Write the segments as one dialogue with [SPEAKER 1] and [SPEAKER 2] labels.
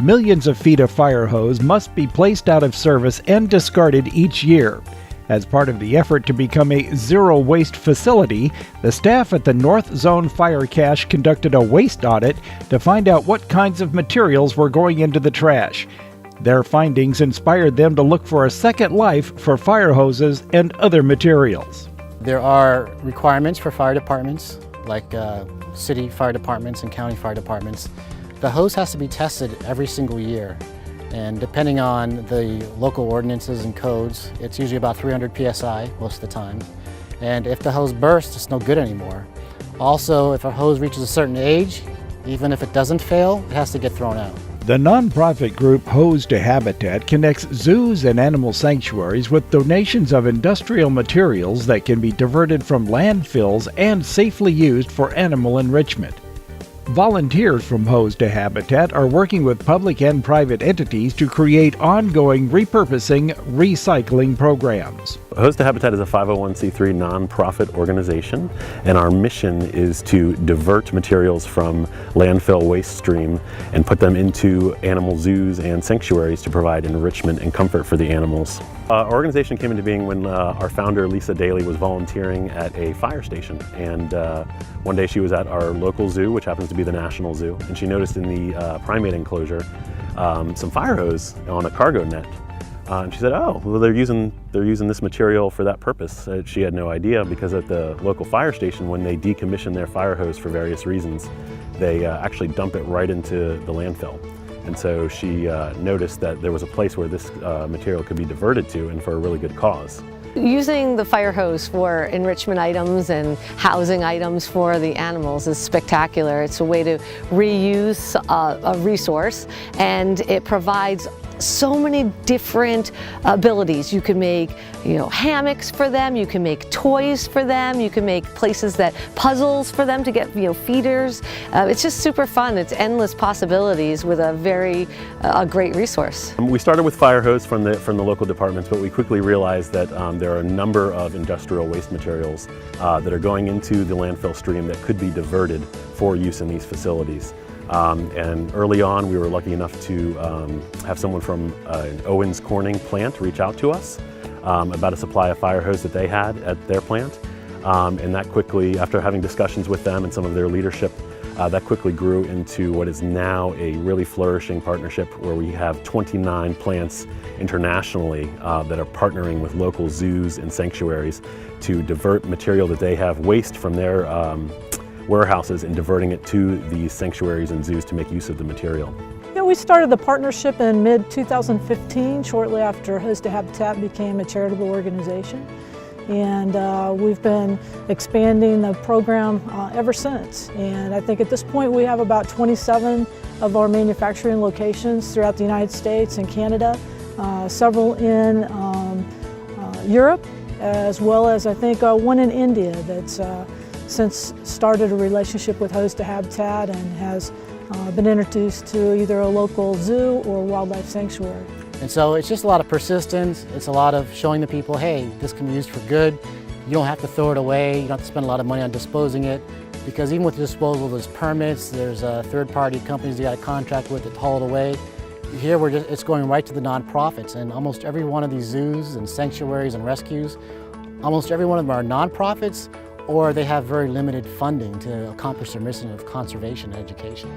[SPEAKER 1] Millions of feet of fire hose must be placed out of service and discarded each year. As part of the effort to become a zero-waste facility, the staff at the North Zone Fire Cache conducted a waste audit to find out what kinds of materials were going into the trash. Their findings inspired them to look for a second life for fire hoses and other materials.
[SPEAKER 2] There are requirements for fire departments, like city fire departments and county fire departments. The hose has to be tested every single year, and depending on the local ordinances and codes, it's usually about 300 psi most of the time. And if the hose bursts, it's no good anymore. Also, if a hose reaches a certain age, even if it doesn't fail, it has to get thrown out.
[SPEAKER 1] The nonprofit group Hose2Habitat connects zoos and animal sanctuaries with donations of industrial materials that can be diverted from landfills and safely used for animal enrichment. Volunteers from Hose2Habitat are working with public and private entities to create ongoing repurposing, recycling programs.
[SPEAKER 3] Hose2Habitat is a 501c3 nonprofit organization, and our mission is to divert materials from landfill waste stream and put them into animal zoos and sanctuaries to provide enrichment and comfort for the animals. Our organization came into being when our founder, Lisa Daly, was volunteering at a fire station, and one day she was at our local zoo, which happens to be the National Zoo, and she noticed in the primate enclosure some fire hose on a cargo net. And she said, oh, well, they're using this material for that purpose. She had no idea, because at the local fire station, when they decommission their fire hose for various reasons, they actually dump it right into the landfill. And so she noticed that there was a place where this material could be diverted to, and for a really good cause.
[SPEAKER 4] Using the fire hose for enrichment items and housing items for the animals is spectacular. It's a way to reuse a resource, and it provides so many different abilities. You can make, hammocks for them, you can make toys for them, you can make puzzles for them to get, feeders. It's just super fun. It's endless possibilities with a great resource.
[SPEAKER 3] We started with fire hose from the local departments, but we quickly realized that there are a number of industrial waste materials that are going into the landfill stream that could be diverted for use in these facilities. And early on, we were lucky enough to have someone from an Owens Corning plant reach out to us about a supply of fire hose that they had at their plant. And that quickly, after having discussions with them and some of their leadership, that quickly grew into what is now a really flourishing partnership where we have 29 plants internationally that are partnering with local zoos and sanctuaries to divert material that they have waste from their warehouses and diverting it to these sanctuaries and zoos to make use of the material.
[SPEAKER 5] We started the partnership in mid-2015, shortly after Hose2Habitat became a charitable organization. And we've been expanding the program ever since. And I think at this point we have about 27 of our manufacturing locations throughout the United States and Canada, several in Europe, as well as I think one in India that's since started a relationship with Hose2Habitat and has been introduced to either a local zoo or wildlife sanctuary.
[SPEAKER 2] And so it's just a lot of persistence. It's a lot of showing the people, hey, this can be used for good. You don't have to throw it away. You don't have to spend a lot of money on disposing it, because even with disposal, there's permits, there's third-party companies you got to contract with to haul it away. Here it's going right to the nonprofits, and almost every one of these zoos and sanctuaries and rescues, almost every one of them are nonprofits, or they have very limited funding to accomplish their mission of conservation and education.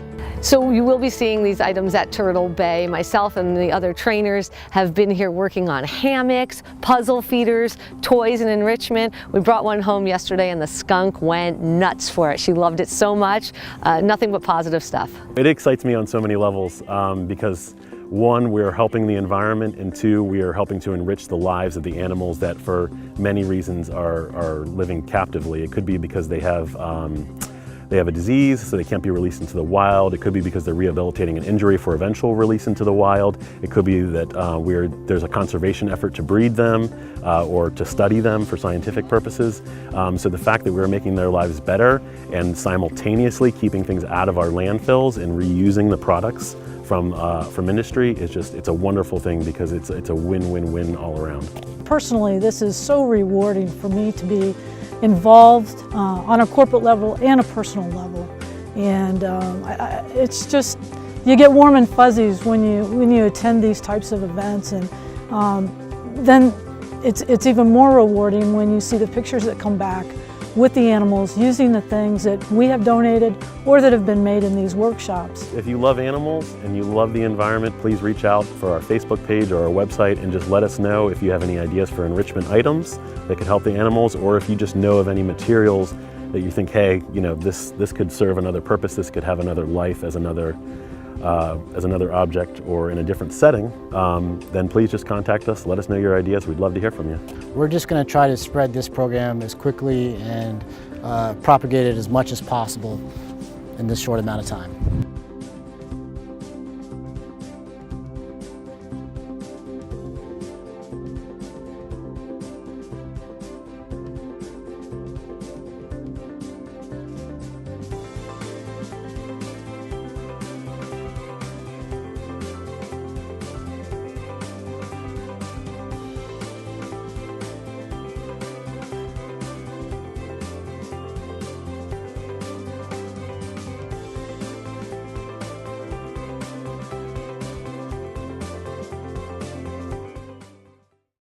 [SPEAKER 4] So you will be seeing these items at Turtle Bay. Myself and the other trainers have been here working on hammocks, puzzle feeders, toys and enrichment. We brought one home yesterday and the skunk went nuts for it. She loved it so much. Nothing but positive stuff.
[SPEAKER 3] It excites me on so many levels because one, we're helping the environment, and two, we are helping to enrich the lives of the animals that for many reasons are living captively. It could be because they have a disease, so they can't be released into the wild. It could be because they're rehabilitating an injury for eventual release into the wild. It could be that there's a conservation effort to breed them or to study them for scientific purposes. So the fact that we're making their lives better and simultaneously keeping things out of our landfills and reusing the products from industry is it's a wonderful thing, because it's a win-win-win all around.
[SPEAKER 5] Personally, this is so rewarding for me to be involved on a corporate level and a personal level. And it's just you get warm and fuzzies when you attend these types of events, and then it's even more rewarding when you see the pictures that come back with the animals using the things that we have donated or that have been made in these workshops.
[SPEAKER 3] If you love animals and you love the environment, please reach out for our Facebook page or our website and just let us know if you have any ideas for enrichment items that could help the animals, or if you just know of any materials that you think, hey, you know, this could serve another purpose, this could have another life as another object or in a different setting, then please just contact us, let us know your ideas. We'd love to hear from you.
[SPEAKER 2] We're just going to try to spread this program as quickly and propagate it as much as possible in this short amount of time.